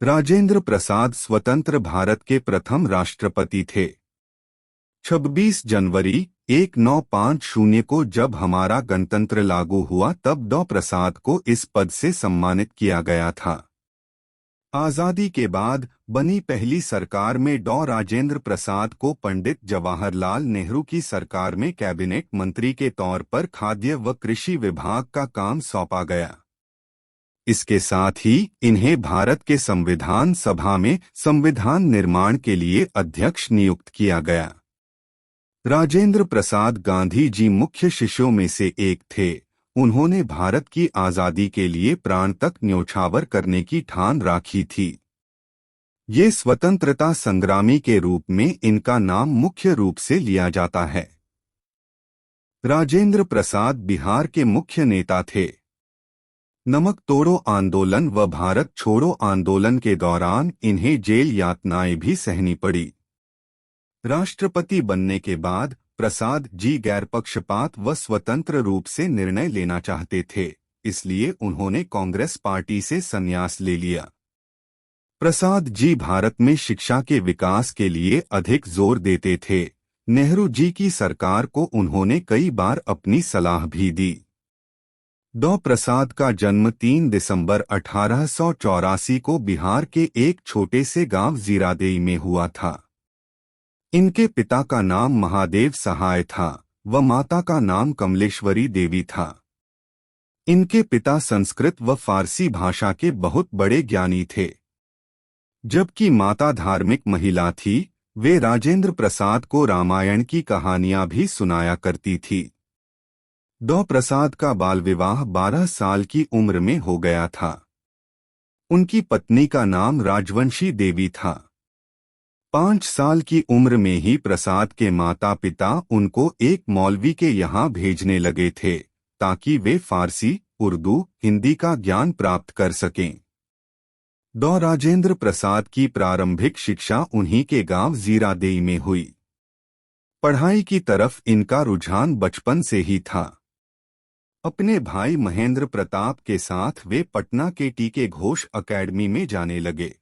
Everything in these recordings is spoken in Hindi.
राजेंद्र प्रसाद स्वतंत्र भारत के प्रथम राष्ट्रपति थे। 26 जनवरी 1950 को जब हमारा गणतंत्र लागू हुआ तब डॉ प्रसाद को इस पद से सम्मानित किया गया था। आजादी के बाद बनी पहली सरकार में डॉ राजेंद्र प्रसाद को पंडित जवाहरलाल नेहरू की सरकार में कैबिनेट मंत्री के तौर पर खाद्य व कृषि विभाग का काम सौंपा गया। इसके साथ ही इन्हें भारत के संविधान सभा में संविधान निर्माण के लिए अध्यक्ष नियुक्त किया गया। राजेंद्र प्रसाद गांधी जी मुख्य शिष्यों में से एक थे। उन्होंने भारत की आजादी के लिए प्राण तक न्योछावर करने की ठान राखी थी। ये स्वतंत्रता संग्रामी के रूप में इनका नाम मुख्य रूप से लिया जाता है। राजेंद्र प्रसाद बिहार के मुख्य नेता थे। नमक तोड़ो आंदोलन व भारत छोड़ो आंदोलन के दौरान इन्हें जेल यातनाएं भी सहनी पड़ी। राष्ट्रपति बनने के बाद प्रसाद जी गैरपक्षपात व स्वतंत्र रूप से निर्णय लेना चाहते थे, इसलिए उन्होंने कांग्रेस पार्टी से संन्यास ले लिया। प्रसाद जी भारत में शिक्षा के विकास के लिए अधिक जोर देते थे। नेहरू जी की सरकार को उन्होंने कई बार अपनी सलाह भी दी। डॉ प्रसाद का जन्म 3 दिसंबर 1884 को बिहार के एक छोटे से गांव जीरादेई में हुआ था। इनके पिता का नाम महादेव सहाय था व माता का नाम कमलेश्वरी देवी था। इनके पिता संस्कृत व फारसी भाषा के बहुत बड़े ज्ञानी थे, जबकि माता धार्मिक महिला थी। वे राजेंद्र प्रसाद को रामायण की कहानियां भी सुनाया करती थी। डॉ प्रसाद का बाल विवाह 12 साल की उम्र में हो गया था। उनकी पत्नी का नाम राजवंशी देवी था। 5 साल की उम्र में ही प्रसाद के माता पिता उनको एक मौलवी के यहाँ भेजने लगे थे ताकि वे फारसी, उर्दू, हिंदी का ज्ञान प्राप्त कर सकें। डॉ राजेंद्र प्रसाद की प्रारंभिक शिक्षा उन्हीं के गांव जीरादेई में हुई। पढ़ाई की तरफ इनका रुझान बचपन से ही था। अपने भाई महेंद्र प्रताप के साथ वे पटना के टीके घोष अकेडमी में जाने लगे।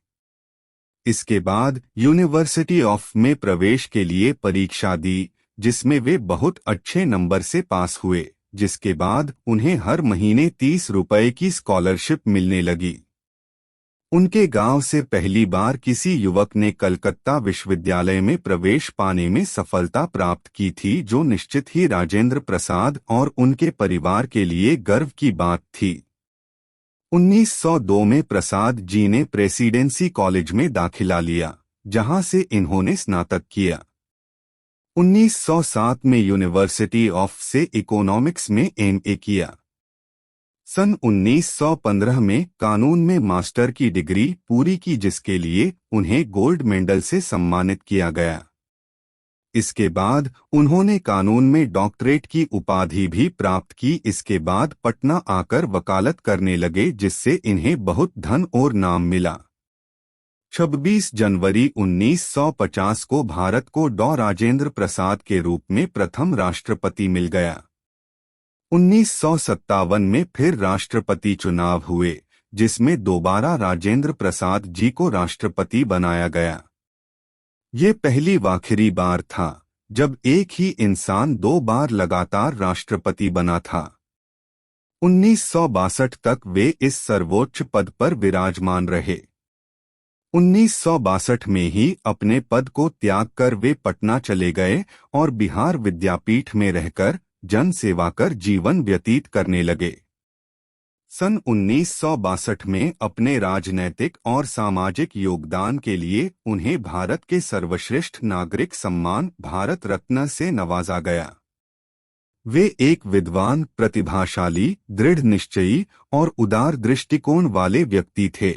इसके बाद यूनिवर्सिटी ऑफ में प्रवेश के लिए परीक्षा दी, जिसमें वे बहुत अच्छे नंबर से पास हुए, जिसके बाद उन्हें हर महीने 30 रुपए की स्कॉलरशिप मिलने लगी। उनके गांव से पहली बार किसी युवक ने कलकत्ता विश्वविद्यालय में प्रवेश पाने में सफलता प्राप्त की थी, जो निश्चित ही राजेंद्र प्रसाद और उनके परिवार के लिए गर्व की बात थी। 1902 में प्रसाद जी ने प्रेसिडेंसी कॉलेज में दाखिला लिया, जहां से इन्होंने स्नातक किया। 1907 में यूनिवर्सिटी ऑफ से इकोनॉमिक्स में एमए किया। सन 1915 में कानून में मास्टर की डिग्री पूरी की, जिसके लिए उन्हें गोल्ड मेडल से सम्मानित किया गया। इसके बाद उन्होंने कानून में डॉक्टरेट की उपाधि भी प्राप्त की। इसके बाद पटना आकर वकालत करने लगे, जिससे इन्हें बहुत धन और नाम मिला। 26 जनवरी 1950 को भारत को डॉ राजेंद्र प्रसाद के रूप में प्रथम राष्ट्रपति मिल गया। 1957 में फिर राष्ट्रपति चुनाव हुए, जिसमें दोबारा राजेंद्र प्रसाद जी को राष्ट्रपति बनाया गया। ये पहली व आखिरी बार था जब एक ही इंसान 2 बार लगातार राष्ट्रपति बना था। 1962 तक वे इस सर्वोच्च पद पर विराजमान रहे। 1962 में ही अपने पद को त्याग कर वे पटना चले गए और बिहार विद्यापीठ में रहकर जन सेवा कर जीवन व्यतीत करने लगे। सन 1962 में अपने राजनैतिक और सामाजिक योगदान के लिए उन्हें भारत के सर्वश्रेष्ठ नागरिक सम्मान भारत रत्न से नवाजा गया। वे एक विद्वान, प्रतिभाशाली, दृढ़ निश्चयी और उदार दृष्टिकोण वाले व्यक्ति थे।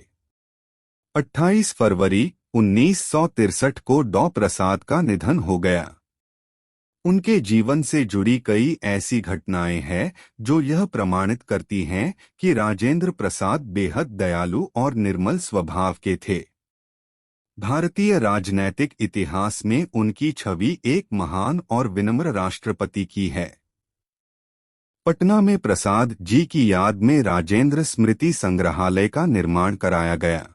28 फरवरी 1963 को डॉ प्रसाद का निधन हो गया। उनके जीवन से जुड़ी कई ऐसी घटनाएं हैं जो यह प्रमाणित करती हैं कि राजेंद्र प्रसाद बेहद दयालु और निर्मल स्वभाव के थे। भारतीय राजनैतिक इतिहास में उनकी छवि एक महान और विनम्र राष्ट्रपति की है। पटना में प्रसाद जी की याद में राजेंद्र स्मृति संग्रहालय का निर्माण कराया गया।